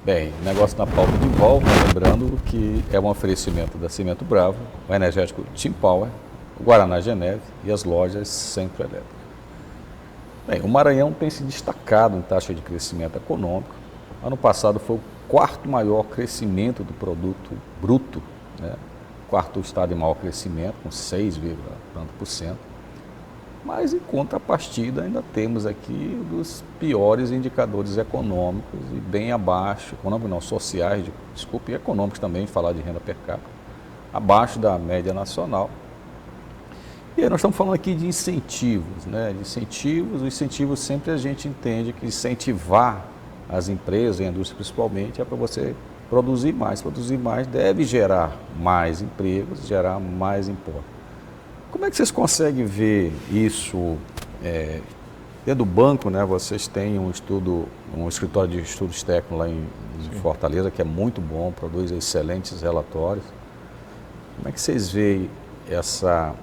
Bem, negócio na pauta de volta, lembrando que é um oferecimento da Cimento Bravo, o energético Team Power, o Guaraná Geneve e as lojas Centro Elétrico. Bem, o Maranhão tem se destacado em taxa de crescimento econômico. Ano passado foi o quarto maior crescimento do produto bruto, né? Quarto estado de maior crescimento, com 6, tanto por cento. Mas, em contrapartida, ainda temos aqui dos piores indicadores econômicos e bem abaixo, econômicos não, sociais, desculpe, e econômicos também, falar de renda per capita, abaixo da média nacional. E aí nós estamos falando aqui de incentivos, né? De incentivos, os incentivos sempre a gente entende que incentivar as empresas, a indústria principalmente, é para você produzir mais. Produzir mais deve gerar mais empregos, gerar mais impostos. Como é que vocês conseguem ver isso dentro do banco, né? Vocês têm um escritório de estudos técnicos lá em Fortaleza, que é muito bom, produz excelentes relatórios. Como é que vocês veem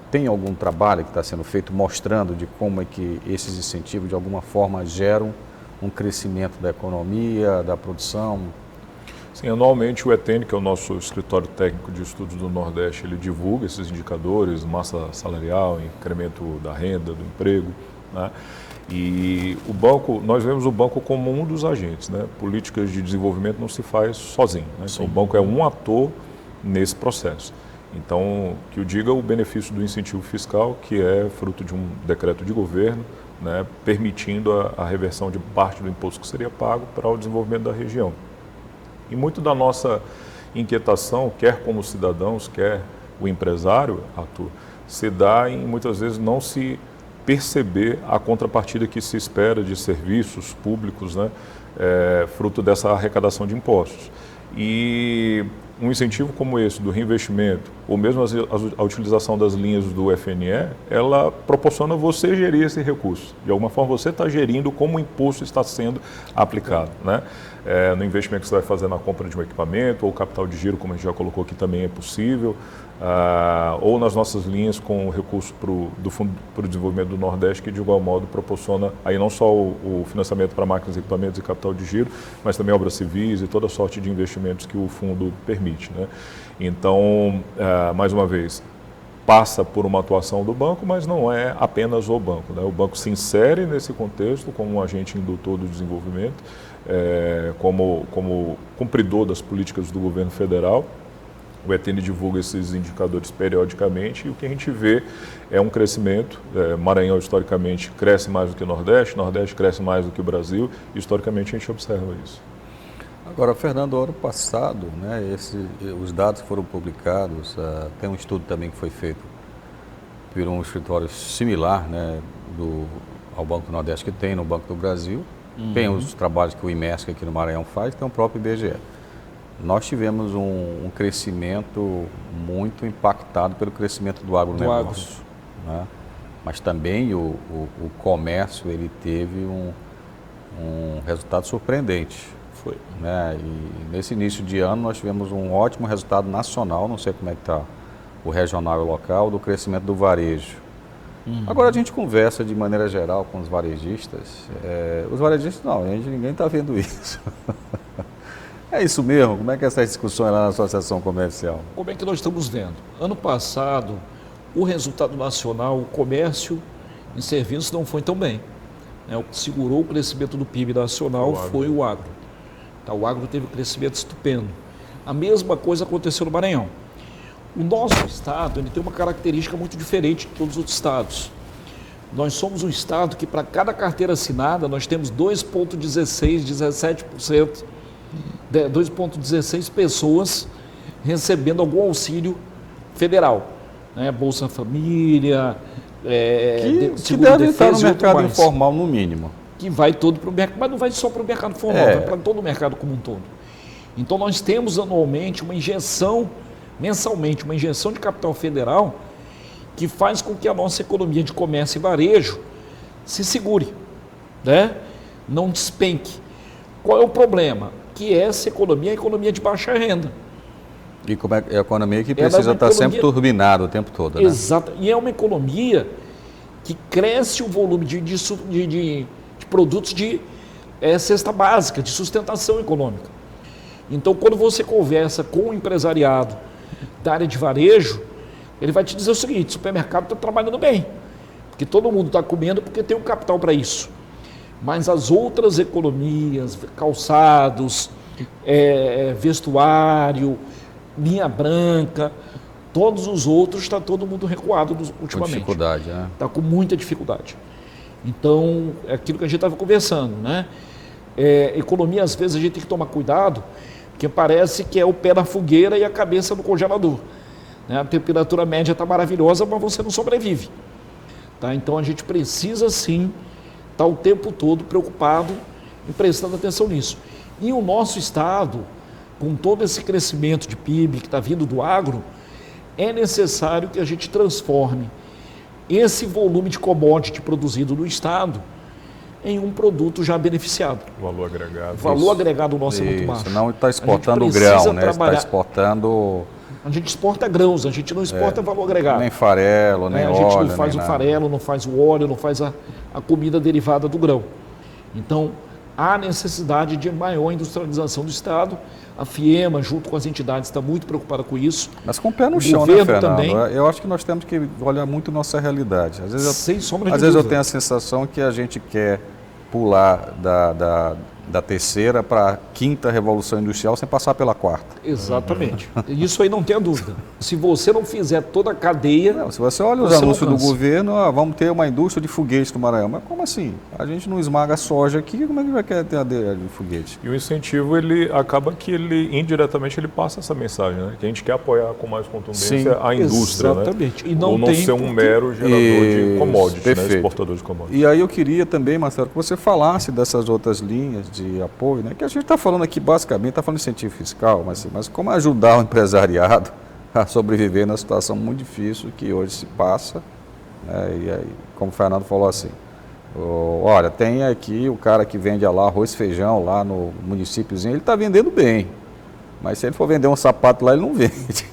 tem algum trabalho que está sendo feito mostrando de como é que esses incentivos de alguma forma geram um crescimento da economia, da produção? Sim, anualmente o ETN, que é o nosso escritório técnico de estudos do Nordeste, ele divulga esses indicadores, massa salarial, incremento da renda, do emprego, né? E o banco, nós vemos o banco como um dos agentes, né? Políticas de desenvolvimento não se faz sozinho, né? Então, o banco é um ator nesse processo. Então, que eu diga o benefício do incentivo fiscal, que é fruto de um decreto de governo, né? Permitindo a reversão de parte do imposto que seria pago para o desenvolvimento da região. E muito da nossa inquietação, quer como cidadãos, quer o empresário, Arthur, se dá em muitas vezes não se perceber a contrapartida que se espera de serviços públicos, né, fruto dessa arrecadação de impostos. E um incentivo como esse do reinvestimento, ou mesmo a utilização das linhas do FNE, ela proporciona você gerir esse recurso. De alguma forma você está gerindo como o imposto está sendo aplicado, né? No investimento que você vai fazer na compra de um equipamento, ou capital de giro, como a gente já colocou aqui, também é possível, ou nas nossas linhas com o recurso do Fundo para o Desenvolvimento do Nordeste, que de igual modo proporciona aí não só o financiamento para máquinas, equipamentos e capital de giro, mas também obras civis e toda sorte de investimentos que o fundo permite, né? Então, mais uma vez, passa por uma atuação do banco, mas não é apenas o banco, né? O banco se insere nesse contexto como um agente indutor do desenvolvimento, como cumpridor das políticas do governo federal. O ETN divulga esses indicadores periodicamente e o que a gente vê é um crescimento. Maranhão, historicamente, cresce mais do que o Nordeste cresce mais do que o Brasil e, historicamente, a gente observa isso. Agora, Fernando, ano passado, né, os dados foram publicados, tem um estudo também que foi feito por um escritório similar, né, ao Banco do Nordeste, que tem no Banco do Brasil, tem os trabalhos que o IMESC aqui no Maranhão faz, tem o próprio IBGE. Nós tivemos um crescimento muito impactado pelo crescimento do agronegócio, né? Mas também o comércio ele teve um resultado surpreendente. Foi. Né? E nesse início de ano nós tivemos um ótimo resultado nacional, não sei como é que está o regional e o local, do crescimento do varejo. Agora a gente conversa de maneira geral com os varejistas. Os varejistas, não, ninguém está vendo isso. É isso mesmo? Como é que é essa discussão lá na Associação Comercial? Como é que nós estamos vendo? Ano passado, o resultado nacional, o comércio em serviços não foi tão bem. O que segurou o crescimento do PIB nacional foi o agro. O agro teve um crescimento estupendo. A mesma coisa aconteceu no Maranhão. O nosso estado ele tem uma característica muito diferente de todos os outros estados. Nós somos um estado que, para cada carteira assinada, nós temos 2,16 pessoas recebendo algum auxílio federal, né? Bolsa Família, que deve estar no mercado informal, no mínimo. Que vai todo para o mercado, mas não vai só para o mercado formal, vai para todo o mercado como um todo. Então nós temos anualmente uma injeção, mensalmente, uma injeção de capital federal que faz com que a nossa economia de comércio e varejo se segure, né? Não despenque. Qual é o problema? Que essa economia é a economia de baixa renda. E como é a economia que precisa estar sempre turbinada o tempo todo, né? Exato. E é uma economia que cresce o volume de produtos de cesta básica, de sustentação econômica. Então, quando você conversa com o empresariado da área de varejo, ele vai te dizer o seguinte: o supermercado está trabalhando bem, porque todo mundo está comendo porque tem um capital para isso. Mas as outras economias, calçados, vestuário, linha branca, todos os outros, está todo mundo recuado ultimamente. Com dificuldade, né? Está com muita dificuldade. Então, é aquilo que a gente estava conversando, né? Economia, às vezes, a gente tem que tomar cuidado, porque parece que é o pé na fogueira e a cabeça no congelador. Né? A temperatura média está maravilhosa, mas você não sobrevive. Tá? Então, a gente precisa, sim, estar o tempo todo preocupado e prestando atenção nisso. E o nosso estado, com todo esse crescimento de PIB que está vindo do agro, é necessário que a gente transforme esse volume de commodity produzido no estado em um produto já beneficiado. Valor agregado. O valor agregado nosso é muito baixo. Não está exportando grão, né? Está exportando... A gente exporta grãos, a gente não exporta valor agregado. Nem farelo, nem óleo. A gente não faz o farelo, não faz o óleo, não faz a comida derivada do grão. Então, há necessidade de maior industrialização do Estado. A FIEMA, junto com as entidades, está muito preocupada com isso. Mas com o pé no chão, né, Fernando? Também. Eu acho que nós temos que olhar muito nossa realidade. Às vezes, sem sombra de às vezes eu tenho a sensação que a gente quer pular da terceira para a quinta revolução industrial sem passar pela quarta. Exatamente. Isso aí não tem a dúvida. Se você não fizer toda a cadeia... Não, se você olha os anúncios do governo, vamos ter uma indústria de foguetes no Maranhão. Mas como assim? A gente não esmaga soja aqui, como é que vai querer ter a de foguete? E o incentivo, ele acaba que ele, indiretamente, ele passa essa mensagem, né? Que a gente quer apoiar com mais contundência a indústria, exatamente. Né? E não ou não ser um mero gerador de commodities, né? Exportador de commodities. E aí eu queria também, Marcelo, que você falasse dessas outras linhas de apoio, né? Que a gente está falando aqui basicamente, está falando de incentivo fiscal, mas como ajudar o empresariado a sobreviver na situação muito difícil que hoje se passa, né? E aí, como o Fernando falou assim, olha, tem aqui o cara que vende lá arroz e feijão lá no municípiozinho, ele está vendendo bem, mas se ele for vender um sapato lá, ele não vende.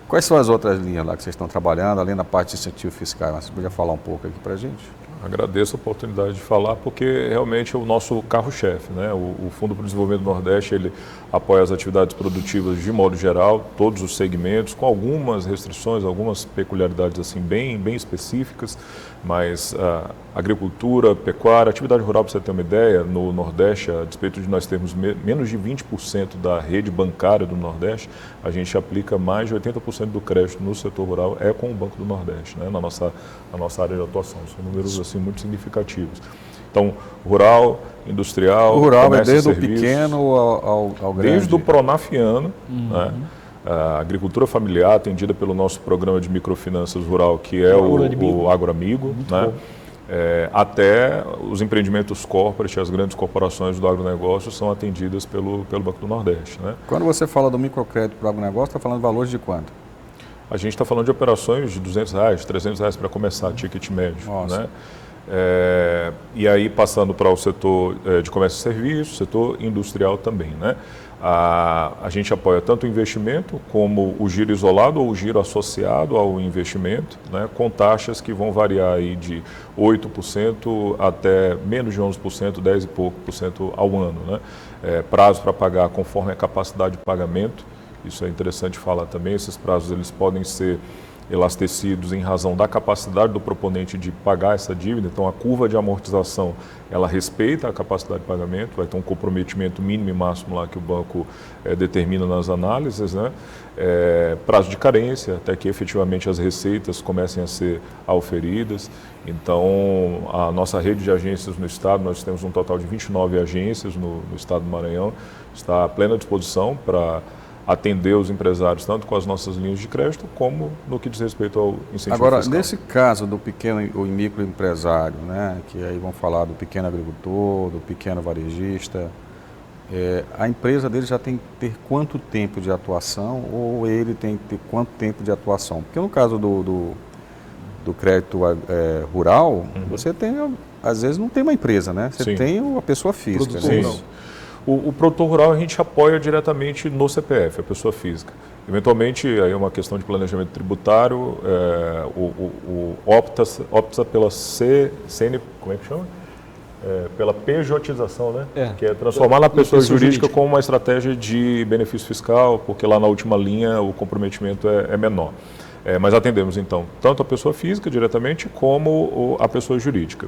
Quais são as outras linhas lá que vocês estão trabalhando, além da parte de incentivo fiscal? Você podia falar um pouco aqui para a gente? Agradeço a oportunidade de falar, porque realmente é o nosso carro-chefe, né? O Fundo para o Desenvolvimento do Nordeste, ele apoia as atividades produtivas de modo geral, todos os segmentos, com algumas restrições, algumas peculiaridades assim bem específicas, mas agricultura, pecuária, atividade rural, para você ter uma ideia, no Nordeste, a despeito de nós termos menos de 20% da rede bancária do Nordeste, a gente aplica mais de 80% do crédito no setor rural com o Banco do Nordeste, né? na nossa área de atuação. São números assim, muito significativos. Então, rural, industrial, o rural é desde o pequeno ao grande. Desde o Pronafiano, né? A agricultura familiar, atendida pelo nosso programa de microfinanças rural, que é o AgroAmigo, né? Até os empreendimentos corporate, as grandes corporações do agronegócio são atendidas pelo Banco do Nordeste, né? Quando você fala do microcrédito para o agronegócio, está falando de valores de quanto? A gente está falando de operações de R$200, R$300 para começar, ticket médio. Né? E aí passando para o setor de comércio e serviços, setor industrial também. Né? A gente apoia tanto o investimento como o giro isolado ou o giro associado ao investimento, né? Com taxas que vão variar aí de 8% até menos de 11%, 10 e pouco por cento ao ano. Né? Prazo para pagar conforme a capacidade de pagamento. Isso é interessante falar também, esses prazos eles podem ser elastecidos em razão da capacidade do proponente de pagar essa dívida. Então, a curva de amortização, ela respeita a capacidade de pagamento, vai ter um comprometimento mínimo e máximo lá que o banco determina nas análises, né? Prazo de carência, até que efetivamente as receitas comecem a ser auferidas. Então, a nossa rede de agências no Estado, nós temos um total de 29 agências no Estado do Maranhão, está à plena disposição para atender os empresários, tanto com as nossas linhas de crédito, como no que diz respeito ao incentivo fiscal. Agora, nesse caso do pequeno e microempresário, né, que aí vão falar do pequeno agricultor, do pequeno varejista, a empresa dele já tem que ter quanto tempo de atuação ou ele tem que ter quanto tempo de atuação? Porque no caso do crédito rural, você tem, às vezes não tem uma empresa, né? Você tem a pessoa física. Né? O produtor rural a gente apoia diretamente no CPF, a pessoa física. Eventualmente, aí é uma questão de planejamento tributário, opta pela CN, como é que chama? pela pejotização, né? É. Que é transformar na pessoa jurídica como uma estratégia de benefício fiscal, porque lá na última linha o comprometimento é menor. Mas atendemos, então, tanto a pessoa física diretamente como a pessoa jurídica.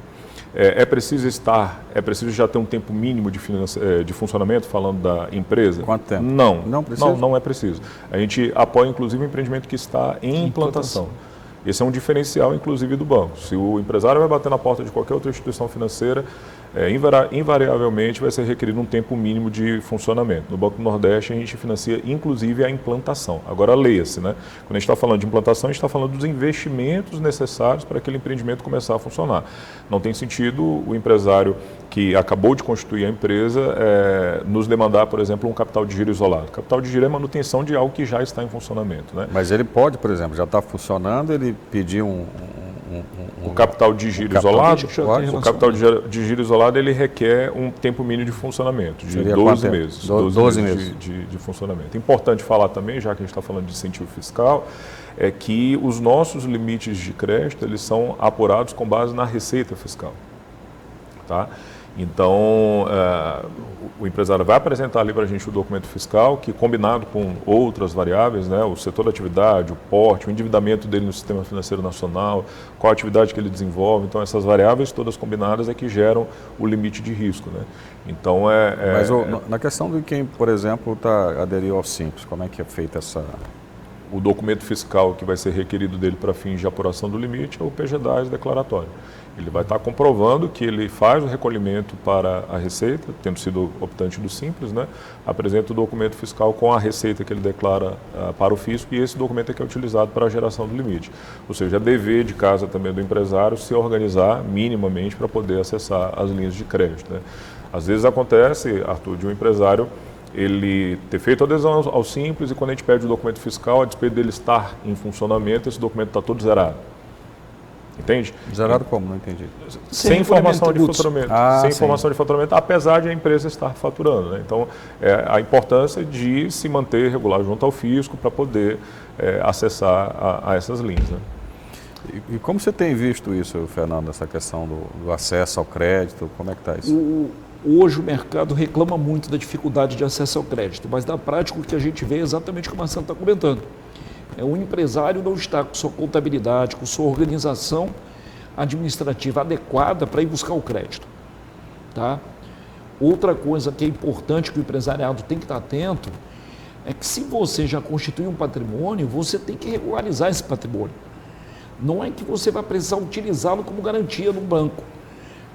É preciso já ter um tempo mínimo de funcionamento, falando da empresa? Quanto tempo? Não precisa? Não é preciso. A gente apoia, inclusive, o empreendimento que está em implantação. Esse é um diferencial, inclusive, do banco. Se o empresário vai bater na porta de qualquer outra instituição financeira, invariavelmente vai ser requerido um tempo mínimo de funcionamento. No Banco do Nordeste, a gente financia, inclusive, a implantação. Agora, leia-se, né? Quando a gente está falando de implantação, a gente está falando dos investimentos necessários para aquele empreendimento começar a funcionar. Não tem sentido o empresário que acabou de constituir a empresa nos demandar, por exemplo, um capital de giro isolado. Capital de giro é manutenção de algo que já está em funcionamento, né? Mas ele pode, por exemplo, já está funcionando, ele pedir o capital de giro isolado, o capital de giro isolado, ele requer um tempo mínimo de funcionamento, de 12 meses. 12 meses de funcionamento. Importante falar também, já que a gente está falando de incentivo fiscal, é que os nossos limites de crédito, eles são apurados com base na receita fiscal. Tá? Então, o empresário vai apresentar ali para a gente o documento fiscal, que combinado com outras variáveis, né, o setor da atividade, o porte, o endividamento dele no sistema financeiro nacional, qual a atividade que ele desenvolve. Então, essas variáveis todas combinadas é que geram o limite de risco. Né? Então, Mas na questão de quem, por exemplo, aderiu ao Simples, como é que é feita essa... O documento fiscal que vai ser requerido dele para fins de apuração do limite é o PGDAS declaratório. Ele vai estar comprovando que ele faz o recolhimento para a Receita, tendo sido optante do Simples, né? Apresenta o documento fiscal com a receita que ele declara para o fisco e esse documento é que é utilizado para a geração do limite. Ou seja, é dever de casa também do empresário se organizar minimamente para poder acessar as linhas de crédito. Né? Às vezes acontece, Arthur, de um empresário ele ter feito adesão ao Simples e quando a gente pede o documento fiscal, a despeito dele estar em funcionamento, esse documento está todo zerado. Entende? Zerado como? Não entendi. Sem informação de faturamento. Sem informação de faturamento, apesar de a empresa estar faturando. Né? Então, a importância de se manter regular junto ao fisco para poder acessar a essas linhas. Né? E como você tem visto isso, Fernando, essa questão do acesso ao crédito? Como é que está isso? Hoje o mercado reclama muito da dificuldade de acesso ao crédito, mas na prática o que a gente vê é exatamente o que o Marcelo está comentando. O empresário não está com sua contabilidade, com sua organização administrativa adequada para ir buscar o crédito. Tá? Outra coisa que é importante que o empresariado tem que estar atento é que se você já constitui um patrimônio, você tem que regularizar esse patrimônio. Não é que você vai precisar utilizá-lo como garantia no banco,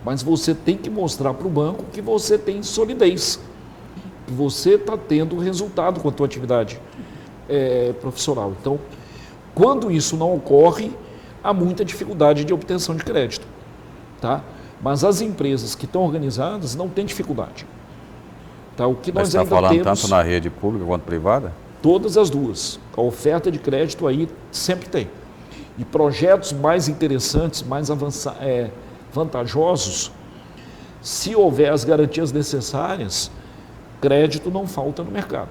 mas você tem que mostrar para o banco que você tem solidez, que você está tendo resultado com a tua atividade profissional. Então, quando isso não ocorre, há muita dificuldade de obtenção de crédito. Tá? Mas as empresas que estão organizadas não têm dificuldade. Tá? O que nós Você está falando tanto na rede pública quanto privada? Todas as duas. A oferta de crédito aí sempre tem. E projetos mais interessantes, mais vantajosos, se houver as garantias necessárias, crédito não falta no mercado.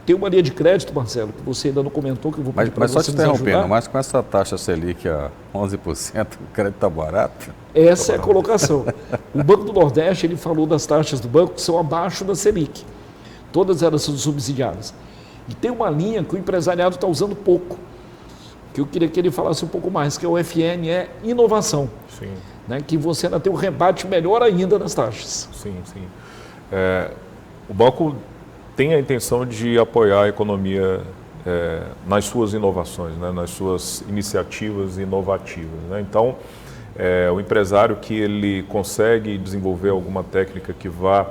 Tem uma linha de crédito, Marcelo, que você ainda não comentou, que eu vou pedir para você nos ajudar. Mas só te interrompendo, mas com essa taxa Selic a 11%, o crédito está barato? Essa é a colocação. O Banco do Nordeste, ele falou das taxas do banco que são abaixo da Selic. Todas elas são subsidiadas. E tem uma linha que o empresariado está usando pouco, que eu queria que ele falasse um pouco mais, que é o FNE Inovação. Sim. Né, que você ainda tem um rebate melhor ainda nas taxas. Sim, sim. O banco tem a intenção de apoiar a economia nas suas inovações, né, nas suas iniciativas inovativas. Né? Então, o empresário que ele consegue desenvolver alguma técnica que vá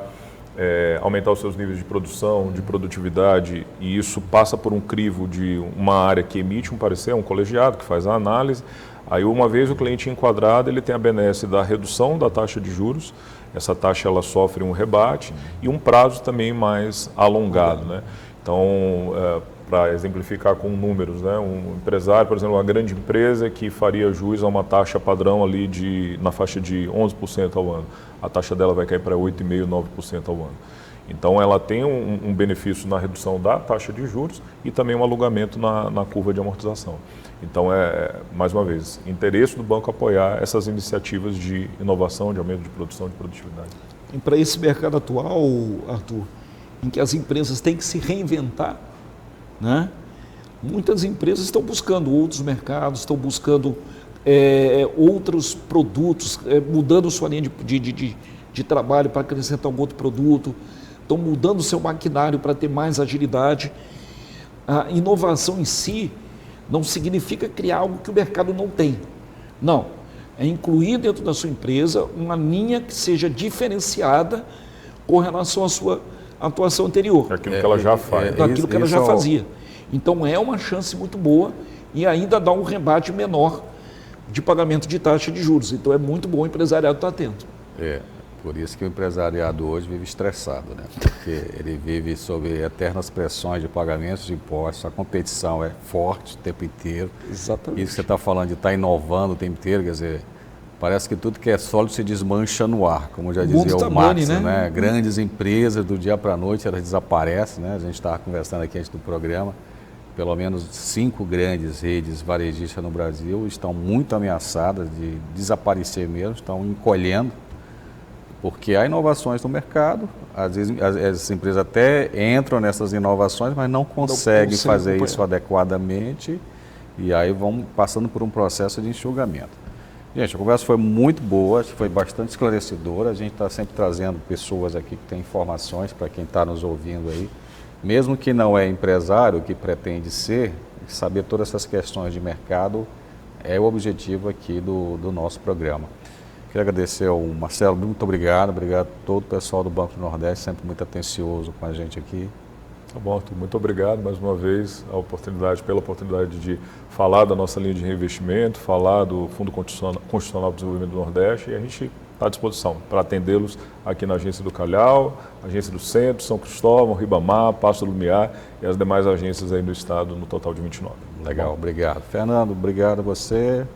aumentar os seus níveis de produção, de produtividade, e isso passa por um crivo de uma área que emite um parecer, um colegiado que faz a análise. Aí, uma vez o cliente enquadrado, ele tem a benesse da redução da taxa de juros, essa taxa ela sofre um rebate e um prazo também mais alongado. Né? Então, para exemplificar com números, né? Um empresário, por exemplo, uma grande empresa que faria jus a uma taxa padrão ali na faixa de 11% ao ano, a taxa dela vai cair para 8,5%, 9% ao ano. Então, ela tem um benefício na redução da taxa de juros e também um alongamento na curva de amortização. Então, mais uma vez, interesse do banco apoiar essas iniciativas de inovação, de aumento de produção, de produtividade. E para esse mercado atual, Arthur, em que as empresas têm que se reinventar, né? Muitas empresas estão buscando outros mercados, estão buscando outros produtos, mudando sua linha de trabalho para acrescentar um outro produto, estão mudando o seu maquinário para ter mais agilidade. A inovação em si não significa criar algo que o mercado não tem. Não, é incluir dentro da sua empresa uma linha que seja diferenciada com relação à sua atuação anterior. Aquilo que ela já faz. Daquilo que ela já fazia. Então é uma chance muito boa e ainda dá um rebate menor de pagamento de taxa de juros. Então é muito bom o empresariado estar atento. Por isso que o empresariado hoje vive estressado, né? Porque ele vive sob eternas pressões de pagamentos de impostos, a competição é forte o tempo inteiro. Exatamente. Isso que você está falando de estar inovando o tempo inteiro, quer dizer, parece que tudo que é sólido se desmancha no ar, como já dizia o Marx, né? Grandes empresas, do dia para a noite, elas desaparecem, né? A gente estava conversando aqui antes do programa, pelo menos 5 grandes redes varejistas no Brasil estão muito ameaçadas de desaparecer mesmo, estão encolhendo, porque há inovações no mercado, às vezes as empresas até entram nessas inovações, mas não conseguem fazer isso adequadamente e aí vão passando por um processo de enxugamento. Gente, a conversa foi muito boa, foi bastante esclarecedora, a gente está sempre trazendo pessoas aqui que têm informações para quem está nos ouvindo aí, mesmo que não é empresário, que pretende ser, saber todas essas questões de mercado é o objetivo aqui do nosso programa. Quero agradecer ao Marcelo, muito obrigado a todo o pessoal do Banco do Nordeste, sempre muito atencioso com a gente aqui. Tá bom, Arthur, muito obrigado mais uma vez pela oportunidade de falar da nossa linha de reinvestimento, falar do Fundo Constitucional de Desenvolvimento do Nordeste, e a gente está à disposição para atendê-los aqui na Agência do Calhau, Agência do Centro, São Cristóvão, Ribamar, Passo do Lumiar e as demais agências aí do estado, no total de 29. Legal, obrigado. Fernando, obrigado a você.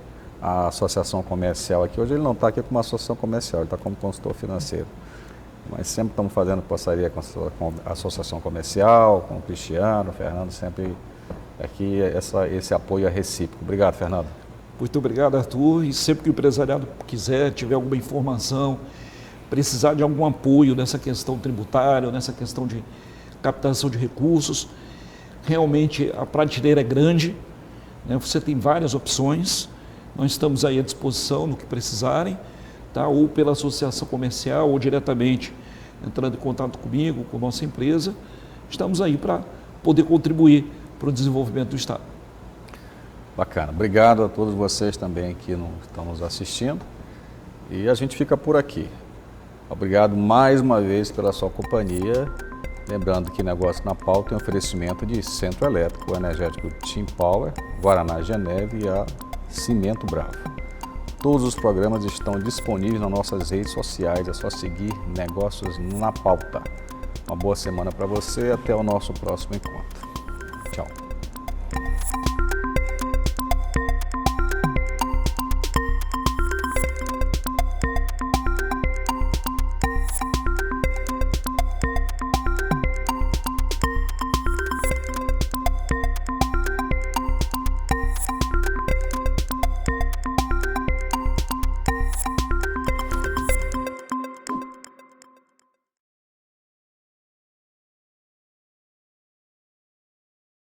A associação comercial aqui, hoje ele não está aqui como associação comercial, ele está como consultor financeiro. Mas sempre estamos fazendo parceria com a associação comercial, com o Cristiano, o Fernando, sempre aqui esse apoio é recíproco. Obrigado, Fernando. Muito obrigado, Arthur. E sempre que o empresariado quiser, tiver alguma informação, precisar de algum apoio nessa questão tributária, nessa questão de captação de recursos, realmente a prateleira é grande, né? Você tem várias opções. Nós estamos aí à disposição no que precisarem, tá? Ou pela associação comercial, ou diretamente entrando em contato comigo, com a nossa empresa. Estamos aí para poder contribuir para o desenvolvimento do Estado. Bacana. Obrigado a todos vocês também que estão nos assistindo. E a gente fica por aqui. Obrigado mais uma vez pela sua companhia. Lembrando que Negócio na Pauta tem oferecimento de Centro Elétrico, o energético Tim Power, Guaraná Geneve e a Cimento Bravo. Todos os programas estão disponíveis nas nossas redes sociais, é só seguir Negócios na Pauta. Uma boa semana para você e até o nosso próximo encontro. Tchau.